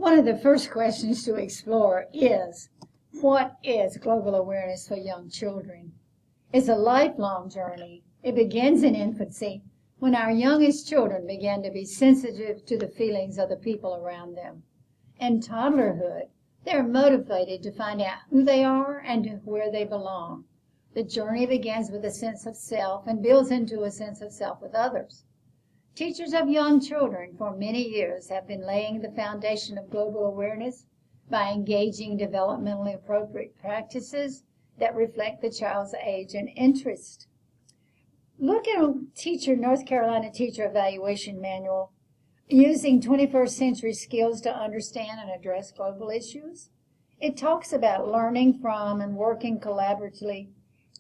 One of the first questions to explore is, what is global awareness for young children? It's a lifelong journey. It begins in infancy, when our youngest children begin to be sensitive to the feelings of the people around them. In toddlerhood, they're motivated to find out who they are and where they belong. The journey begins with a sense of self and builds into a sense of self with others. Teachers of young children for many years have been laying the foundation of global awareness by engaging developmentally appropriate practices that reflect the child's age and interest. Look at a North Carolina Teacher Evaluation Manual, using 21st century skills to understand and address global issues. It talks about learning from and working collaboratively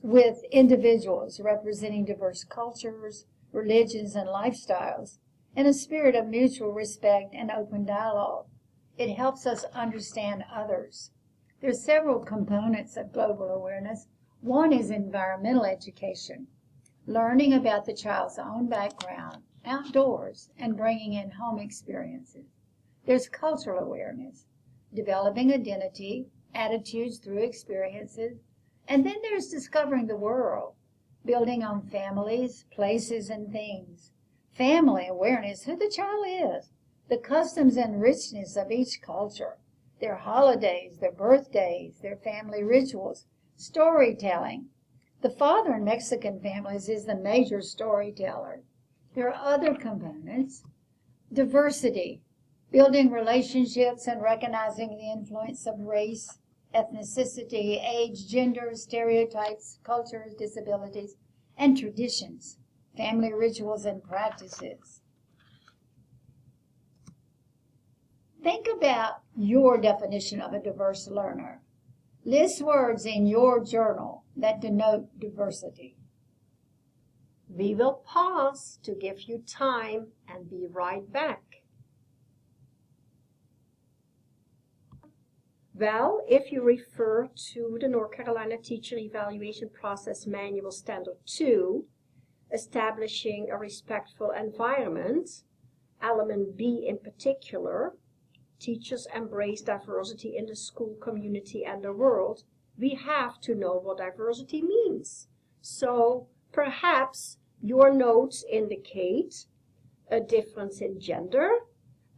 with individuals representing diverse cultures, religions, and lifestyles in a spirit of mutual respect and open dialogue. It helps us understand others. There are several components of global awareness. One is environmental education, learning about the child's own background, outdoors, and bringing in home experiences. There's cultural awareness, developing identity, attitudes through experiences, and then there's discovering the world, building on families, places, and things. Family awareness, who the child is, the customs and richness of each culture, their holidays, their birthdays, their family rituals, storytelling. The father in Mexican families is the major storyteller. There are other components. Diversity, building relationships and recognizing the influence of race, ethnicity, age, gender, stereotypes, cultures, disabilities, and traditions, family rituals and practices. Think about your definition of a diverse learner. List words in your journal that denote diversity. We will pause to give you time and be right back. Well, if you refer to the North Carolina Teacher Evaluation Process Manual Standard 2, Establishing a Respectful Environment, Element B in particular, Teachers Embrace Diversity in the School, Community, and the World, we have to know what diversity means. So perhaps your notes indicate a difference in gender,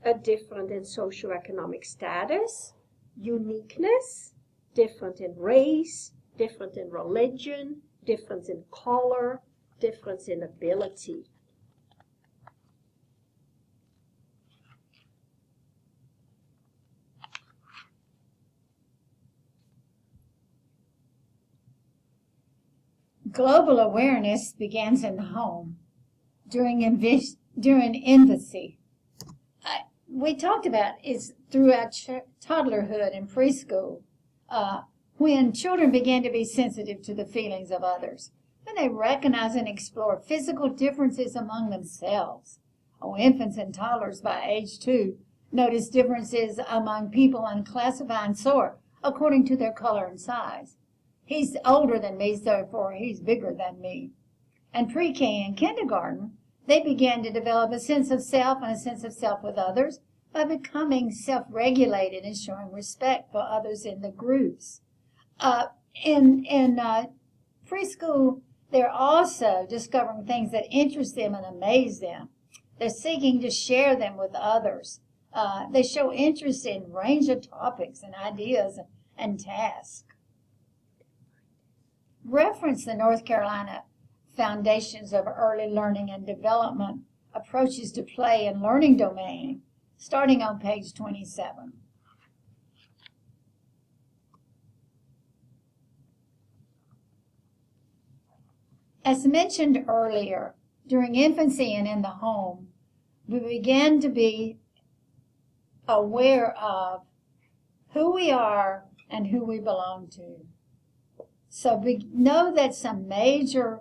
a difference in socioeconomic status, uniqueness, different in race, different in religion, difference in color, difference in ability. Global awareness begins in the home during infancy. We talked about is throughout toddlerhood and preschool, when children begin to be sensitive to the feelings of others, when they recognize and explore physical differences among themselves. Infants and toddlers by age 2 notice differences among people and classify and sort according to their color and size. He's older than me, therefore he's bigger than me. And pre-K and kindergarten, they begin to develop a sense of self and a sense of self with others by becoming self-regulated and showing respect for others in the groups. In preschool, they're also discovering things that interest them and amaze them. They're seeking to share them with others. They show interest in a range of topics and ideas and tasks. Reference the North Carolina Foundations of Early Learning and Development Approaches to Play and Learning domain, starting on page 27. As mentioned earlier, during infancy and in the home, we begin to be aware of who we are and who we belong to. So we know that some major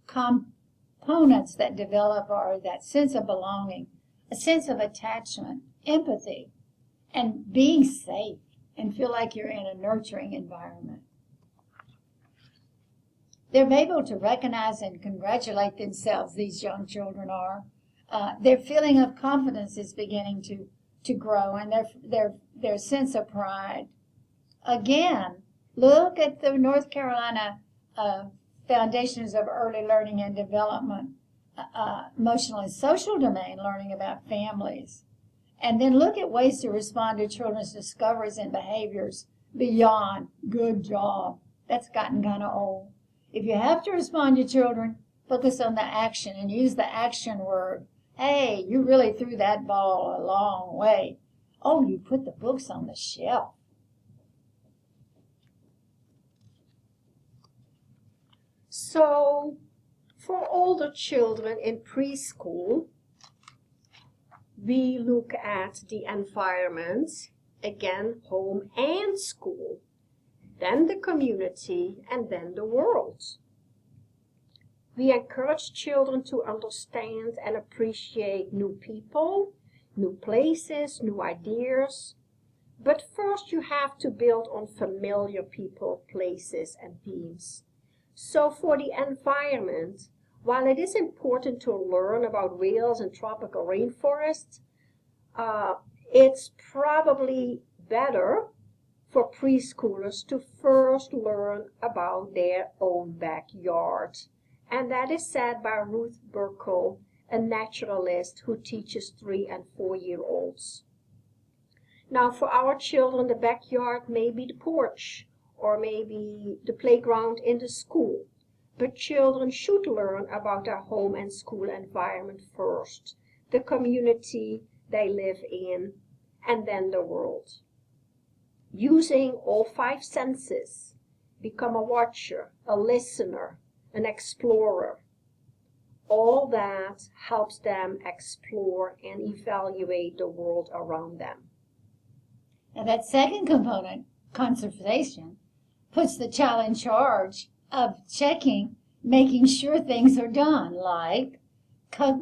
components that develop are that sense of belonging, a sense of attachment, empathy, and being safe and feel like you're in a nurturing environment. They're able to recognize and congratulate themselves, these young children are. Their feeling of confidence is beginning to to grow and their sense of pride. Again, look at the North Carolina Foundations of Early Learning and Development, emotional and social domain, learning about families. And then look at ways to respond to children's discoveries and behaviors beyond good job. That's gotten kind of old. If you have to respond to children, focus on the action and use the action word. Hey, you really threw that ball a long way. Oh, you put the books on the shelf. So, for older children in preschool, we look at the environment, again, home and school, then the community, and then the world. We encourage children to understand and appreciate new people, new places, new ideas. But first you have to build on familiar people, places, and themes. So for the environment, while it is important to learn about whales and tropical rainforests, it's probably better for preschoolers to first learn about their own backyard. And that is said by Ruth Burkle, a naturalist who teaches 3- and 4-year-olds. Now, for our children, the backyard may be the porch, or maybe the playground in the school. But children should learn about their home and school environment first, the community they live in, and then the world. Using all 5 senses, become a watcher, a listener, an explorer. All that helps them explore and evaluate the world around them. And that second component, conservation, puts the child in charge of checking, making sure things are done, like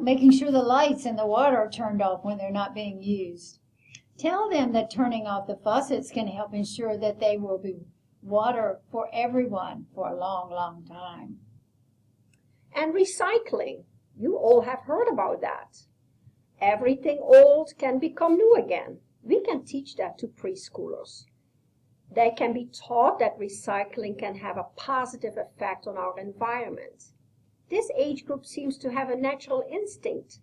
making sure the lights and the water are turned off when they're not being used. Tell them that turning off the faucets can help ensure that there will be water for everyone for a long, long time. And recycling. You all have heard about that. Everything old can become new again. We can teach that to preschoolers. They can be taught that recycling can have a positive effect on our environment. This age group seems to have a natural instinct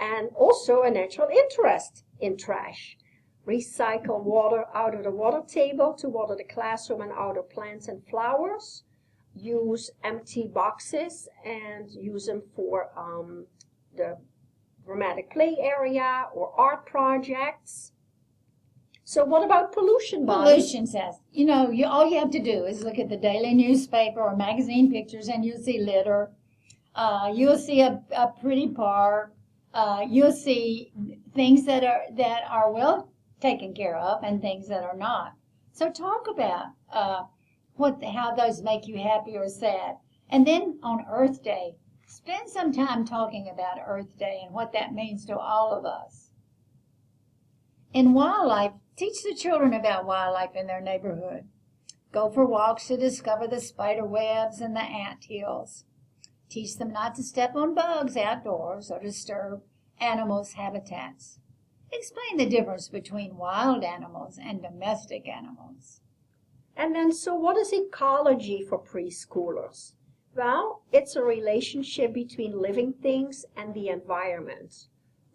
and also a natural interest in trash. Recycle water out of the water table to water the classroom and outdoor plants and flowers. Use empty boxes and use them for the dramatic play area or art projects. So what about pollution, Bonnie? Pollution says, all you have to do is look at the daily newspaper or magazine pictures and you'll see litter. You'll see a pretty park. You'll see things that are well taken care of and things that are not. So talk about how those make you happy or sad. And then on Earth Day, spend some time talking about Earth Day and what that means to all of us. In wildlife, teach the children about wildlife in their neighborhood. Go for walks to discover the spider webs and the ant hills. Teach them not to step on bugs outdoors or disturb animals' habitats. Explain the difference between wild animals and domestic animals. And then, so what is ecology for preschoolers? Well, it's a relationship between living things and the environment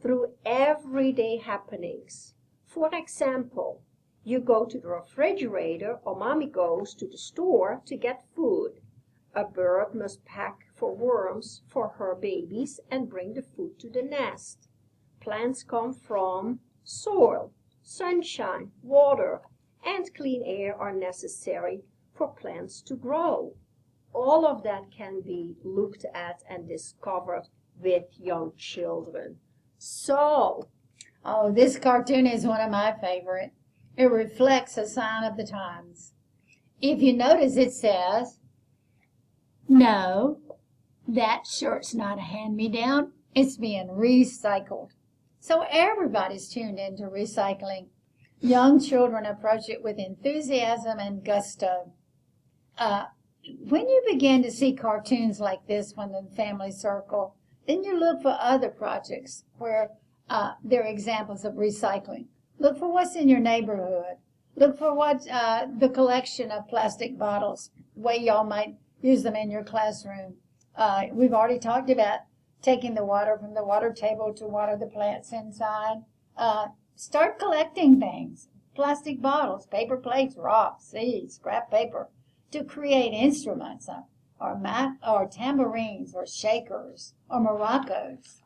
through everyday happenings. For example, you go to the refrigerator or mommy goes to the store to get food. A bird must pack for worms for her babies and bring the food to the nest. Plants come from soil, sunshine, water, and clean air are necessary for plants to grow. All of that can be looked at and discovered with young children. So, this cartoon is one of my favorite. It reflects a sign of the times. If you notice, it says, "No, that shirt's not a hand-me-down. It's being recycled." So everybody's tuned into recycling. Young children approach it with enthusiasm and gusto. When you begin to see cartoons like this one in the family circle, then you look for other projects where they're examples of recycling. Look for what's in your neighborhood. Look for what the collection of plastic bottles, way y'all might use them in your classroom. We've already talked about taking the water from the water table to water the plants inside. Start collecting things, plastic bottles, paper plates, rocks, seeds, scrap paper, to create instruments, or tambourines, or shakers, or maracas.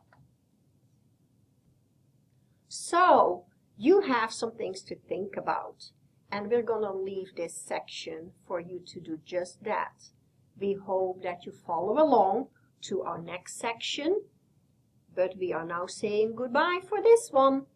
So, you have some things to think about, and we're going to leave this section for you to do just that. We hope that you follow along to our next section, but we are now saying goodbye for this one.